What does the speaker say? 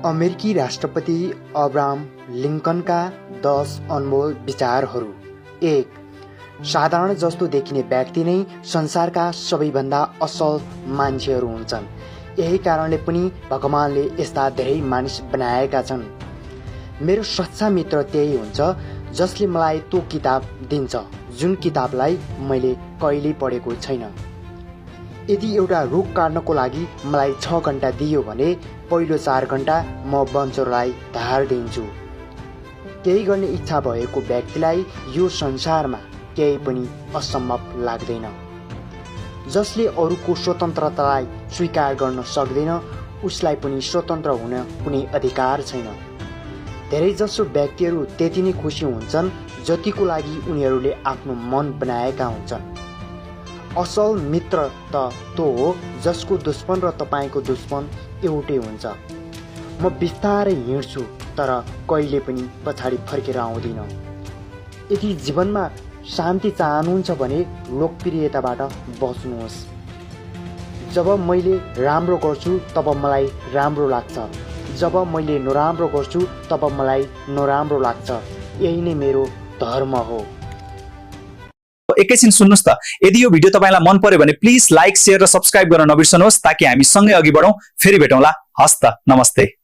अमेरिकी राष्ट्रपति अब्राहम लिङ्कनका 10 अनमोल विचारहरू। 1. साधारण जस्तो देखिने व्यक्ति नै संसारका सबैभन्दा असल मान्छेहरू हुन्छन्। यही कारणले पनि भगवानले यस्ता धेरै मानिस बनाएका छन्। मेरो सच्चा मित्र त्यही हुन्छ जसले मलाई त्यो किताब दिन्छ जुन किताबलाई मैले कहिल्यै पढेको छैन। यदि एउटा रुख काट्नको लागि मलाई 6 घण्टा दियो भने पहिलो 4 घण्टा म वनचरोलाई धार दिन्छु। केही गर्ने इच्छा भएको व्यक्तिलाई यो संसारमा केही पनि असम्भव लाग्दैन। जसले अरूको स्वतन्त्रतालाई स्वीकार गर्न सक्दैन उसलाई पनि स्वतन्त्र हुन कुनै अधिकार छैन। धेरैजसो व्यक्तिहरू त्यति नै खुसी हुन्छन् जतिको लागि उनीहरूले आफ्नो मन बनाएका हुन्छन्। असल मित्र त त्यो हो जसको दुश्मन र तपाईँको दुश्मन एउटै हुन्छ। म बिस्तारै हिँड्छु तर कहिले पनि पछाडि फर्केर आउँदिन। यदि जीवनमा शान्ति चाहनुहुन्छ भने लोकप्रियताबाट बच्नुहोस्। जब मैले राम्रो गर्छु तब मलाई राम्रो लाग्छ, जब मैले नराम्रो गर्छु तब मलाई नराम्रो लाग्छ। यही नै मेरो धर्म हो। एकैछिन सुन्नुस् त, यदि यो भिडियो तपाईलाई मन पर्यो भने प्लिज लाइक, शेयर र सब्स्क्राइब गर्न नबिर्सनुहोस् ताकि हामी सँगै अघि बढौं। फेरि भेटौँला। हस्त, नमस्ते।